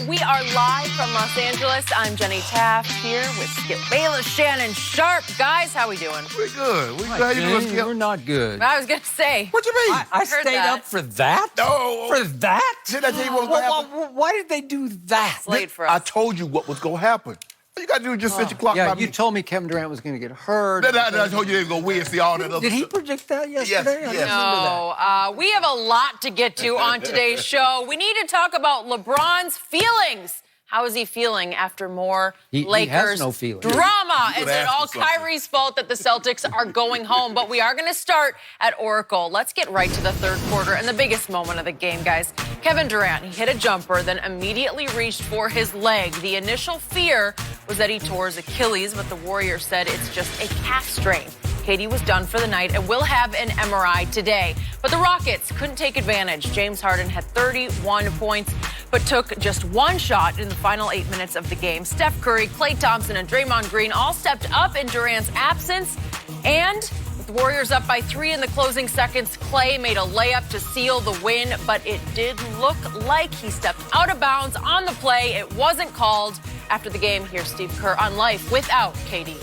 We are live from Los Angeles. I'm Jenny Taft here with Skip Bayless, Shannon Sharp. Guys, how we doing? We're good. How you doing, Skip? We're not good. I was going to say. What you mean? I stayed up for that? No. For that? Did I tell you what was going to happen? Why did they do that? It's late for us. I told you what was going to happen. All you got to do is just set your clock Yeah, by you me. told me Kevin Durant was going to get hurt. Then I told you they were going to win, see all that other Did he stuff. predict that yesterday? Yes, I yes. remember that. No, we have a lot to get to on today's show. We need to talk about LeBron's feelings. How is he feeling after more Lakers has no feelings. drama? You Is could it ask all him something. Kyrie's fault that the Celtics are going home? But we are going to start at Oracle. Let's get right to the third quarter and the biggest moment of the game, guys. Kevin Durant, he hit a jumper, then immediately reached for his leg. The initial fear was that he tore his Achilles, but the Warriors said it's just a calf strain. KD was done for the night and will have an MRI today. But the Rockets couldn't take advantage. James Harden had 31 points, but took just one shot in the final 8 minutes of the game. Steph Curry, Klay Thompson, and Draymond Green all stepped up in Durant's absence. And with the Warriors up by 3 in the closing seconds, Klay made a layup to seal the win, but it did look like he stepped out of bounds on the play. It wasn't called. After the game, here's Steve Kerr on life without KD.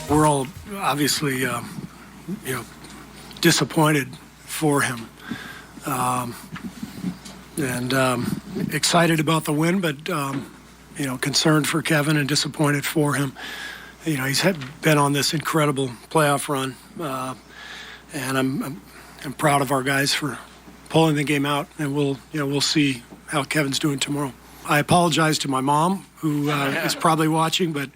We're all obviously, disappointed for him, and excited about the win, but concerned for Kevin and disappointed for him. He's been on this incredible playoff run, and I'm proud of our guys for pulling the game out, and we'll see how Kevin's doing tomorrow. I apologize to my mom, who is probably watching, but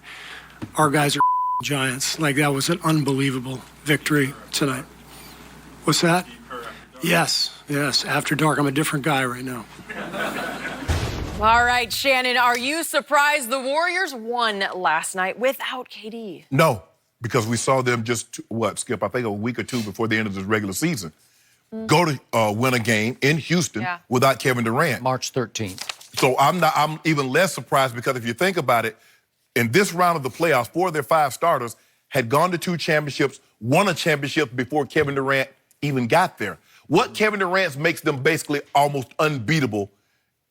our guys are Giants. Like, that was an unbelievable victory tonight. What's that? Yes. After dark, I'm a different guy right now. All right, Shannon, are you surprised the Warriors won last night without KD? No, because we saw them just, Skip, I think a week or two before the end of the regular season, go to win a game in Houston without Kevin Durant. March 13th. So I'm even less surprised because if you think about it, in this round of the playoffs, 4 of their 5 starters had gone to 2 championships, won a championship before Kevin Durant even got there. What Kevin Durant makes them basically almost unbeatable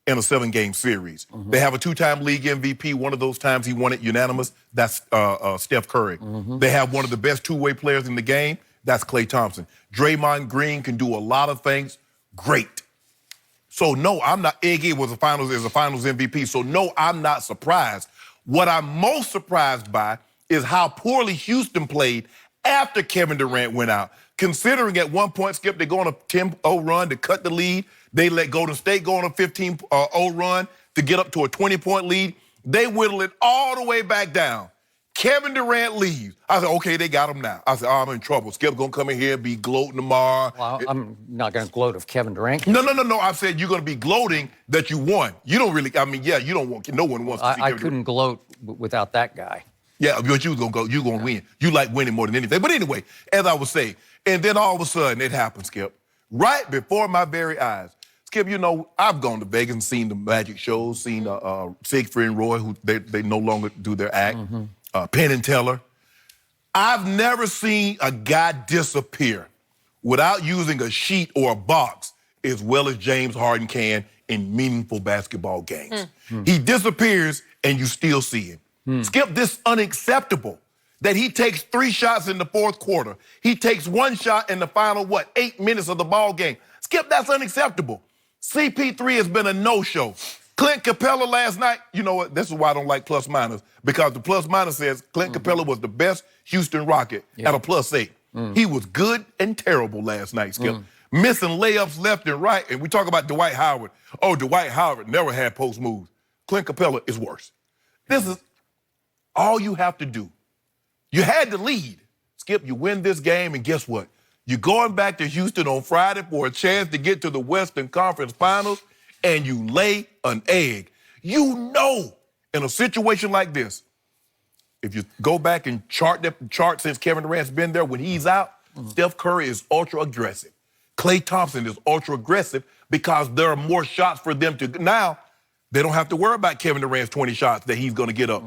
in a 7-game series. They have a 2-time league MVP. One of those times he won it unanimous. That's Steph Curry. They have one of the best 2-way players in the game. That's Klay Thompson. Draymond Green can do a lot of things. Great. So no, I'm not. Iggy was a finals MVP. So no, I'm not surprised. What I'm most surprised by is how poorly Houston played after Kevin Durant went out. Considering at one point, Skip, they go on a 10-0 run to cut the lead. They let Golden State go on a 15-0 run to get up to a 20-point lead. They whittle it all the way back down. Kevin Durant leaves. I said, okay, they got him now. I said, I'm in trouble. Skip's going to come in here and be gloating tomorrow. Well, I'm not going to gloat if Kevin Durant. No. I said you're going to be gloating that you won. You don't really, you don't want, no one wants to see I Kevin couldn't gloat without that guy. Yeah, but you was going to go, you're going to win. You like winning more than anything. But anyway, as I was saying, and then all of a sudden it happened, Skip. Right before my very eyes. Skip, I've gone to Vegas and seen the magic shows, seen Siegfried and Roy, who they no longer do their act, Penn and Teller. I've never seen a guy disappear without using a sheet or a box as well as James Harden can in meaningful basketball games. He disappears and you still see him. Skip, this is unacceptable that he takes 3 shots in the fourth quarter. He takes 1 shot in the final, 8 minutes of the ball game. Skip, that's unacceptable. CP3 has been a no-show. Clint Capella last night, you know what? This is why I don't like plus-minus, because the plus-minus says Clint Capella was the best Houston Rocket at a +8. He was good and terrible last night, Skip. Missing layups left and right. And we talk about Dwight Howard. Oh, Dwight Howard never had post moves. Clint Capella is worse. This is all you have to do. You had the lead. Skip, you win this game, and guess what? You're going back to Houston on Friday for a chance to get to the Western Conference Finals, and you lay an egg. In a situation like this, if you go back and chart since Kevin Durant's been there, when he's out, Steph Curry is ultra-aggressive. Klay Thompson is ultra-aggressive because there are more shots for them to... Now, they don't have to worry about Kevin Durant's 20 shots that he's going to get up.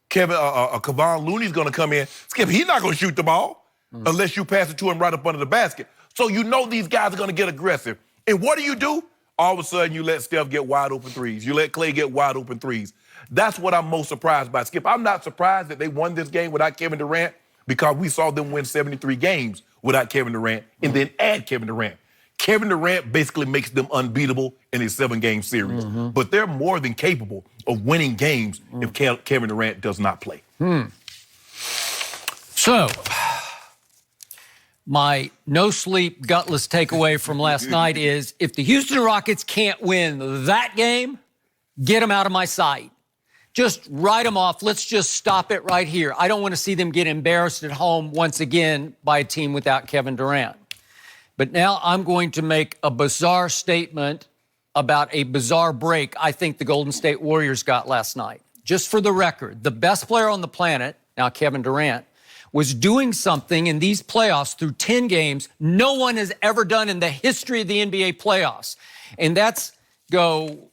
Kevon Looney's going to come in. Skip, he's not going to shoot the ball unless you pass it to him right up under the basket. So these guys are going to get aggressive. And what do? All of a sudden, you let Steph get wide open threes. You let Clay get wide open threes. That's what I'm most surprised by, Skip. I'm not surprised that they won this game without Kevin Durant because we saw them win 73 games without Kevin Durant and then add Kevin Durant. Kevin Durant basically makes them unbeatable in a 7-game series. But they're more than capable of winning games if Kevin Durant does not play. So, my no-sleep, gutless takeaway from last night is if the Houston Rockets can't win that game, get them out of my sight. Just write them off. Let's just stop it right here. I don't want to see them get embarrassed at home once again by a team without Kevin Durant. But now I'm going to make a bizarre statement about a bizarre break I think the Golden State Warriors got last night. Just for the record, the best player on the planet, now Kevin Durant, was doing something in these playoffs through 10 games no one has ever done in the history of the NBA playoffs. And that's go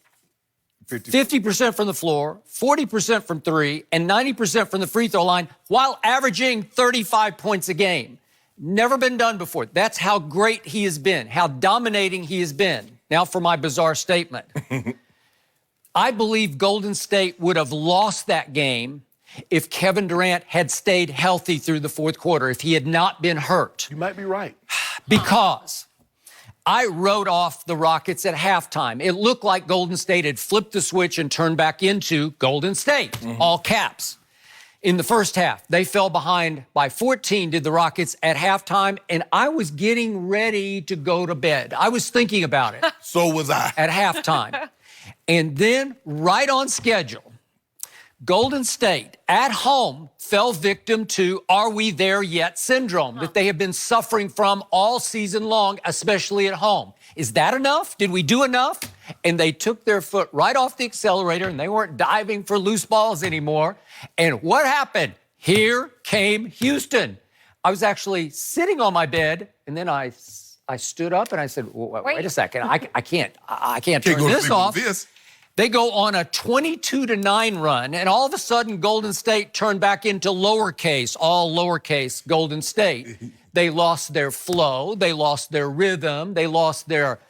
50% from the floor, 40% from three, and 90% from the free throw line while averaging 35 points a game. Never been done before. That's how great he has been, how dominating he has been. Now for my bizarre statement. I believe Golden State would have lost that game if Kevin Durant had stayed healthy through the fourth quarter, if he had not been hurt. You might be right. Because I wrote off the Rockets at halftime. It looked like Golden State had flipped the switch and turned back into Golden State, all caps. In the first half, they fell behind by 14, did the Rockets at halftime, and I was getting ready to go to bed. I was thinking about it. So was I. At halftime. And then, right on schedule, Golden State at home fell victim to are we there yet syndrome that they have been suffering from all season long, especially at home. Is that enough? Did we do enough? And they took their foot right off the accelerator and they weren't diving for loose balls anymore. And what happened? Here came Houston. I was actually sitting on my bed and then I stood up and I said, wait a second, I can't turn this off. They go on a 22-9 run, and all of a sudden, Golden State turned back into lowercase, all lowercase Golden State. They lost their flow, they lost their rhythm, they lost their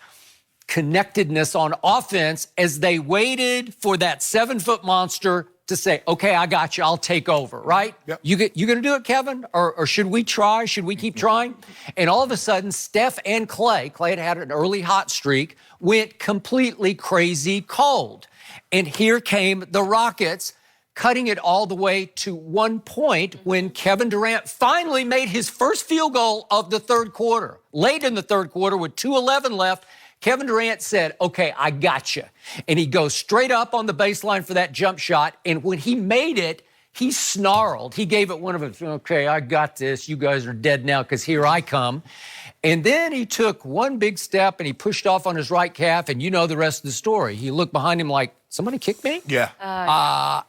connectedness on offense as they waited for that 7-foot monster to say, okay, I got you, I'll take over, right? Yep. You gonna do it, Kevin? Or should we try? Should we keep trying? And all of a sudden, Steph and Clay had an early hot streak, went completely crazy cold. And here came the Rockets, cutting it all the way to one point when Kevin Durant finally made his first field goal of the third quarter. Late in the third quarter with 2:11 left, Kevin Durant said, okay, I got you. And he goes straight up on the baseline for that jump shot. And when he made it, he snarled. He gave it one of his, okay, I got this. You guys are dead now because here I come. And then he took one big step and he pushed off on his right calf. And you know the rest of the story. He looked behind him like, somebody kicked me? Yeah.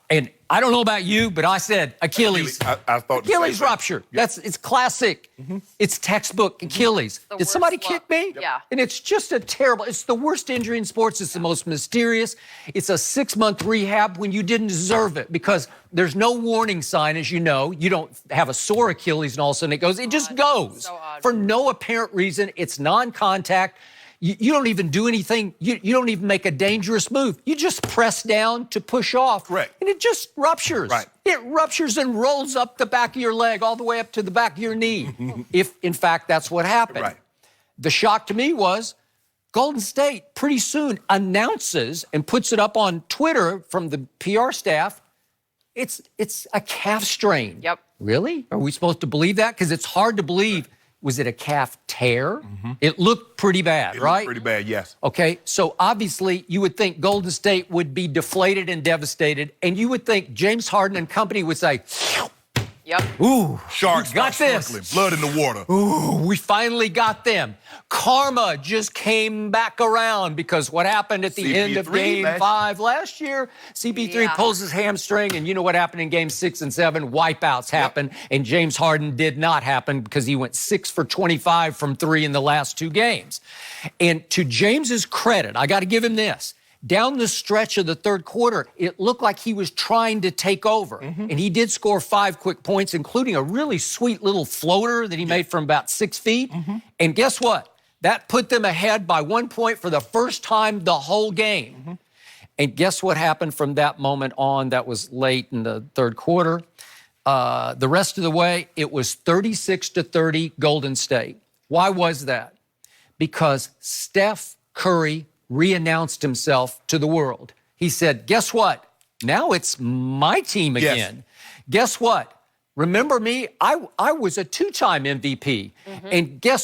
And I don't know about you, but I said Achilles. I thought Achilles rupture. Yeah. It's classic. It's textbook Achilles. Did somebody kick me? Yeah. And it's just it's the worst injury in sports. It's the most mysterious. It's a 6-month rehab when you didn't deserve it because there's no warning sign, as you know. You don't have a sore Achilles and all of a sudden it goes. It just goes. So odd. For no apparent reason. It's non-contact. You don't even do anything. You don't even make a dangerous move. You just press down to push off. Correct. And it just ruptures. Right. It ruptures and rolls up the back of your leg all the way up to the back of your knee, if, in fact, that's what happened. Right. The shock to me was Golden State pretty soon announces and puts it up on Twitter from the PR staff, it's a calf strain. Yep. Really? Are we supposed to believe that? Because it's hard to believe. Was it a calf tear? It looked pretty bad, right? Looked pretty bad, yes. Okay, so obviously you would think Golden State would be deflated and devastated, and you would think James Harden and company would say, Yep. ooh, Sharks we got this. circling, blood in the water. Ooh, we finally got them. Karma just came back around because what happened at the end of CP3 Game 5 last year, CP3 pulls his hamstring, and you know what happened in Game 6 and 7? Wipeouts happened, and James Harden did not happen because he went 6 for 25 from 3 in the last 2 games. And to James's credit, I got to give him this. Down the stretch of the third quarter, it looked like he was trying to take over. And he did score 5 quick points, including a really sweet little floater that he made from about 6 feet. And guess what? That put them ahead by 1 point for the first time the whole game. And guess what happened from that moment on? That was late in the third quarter. The rest of the way, it was 36-30 Golden State. Why was that? Because Steph Curry re-announced himself to the world. He said, guess what? Now it's my team again. Guess what? Remember me? I was a 2-time MVP. And guess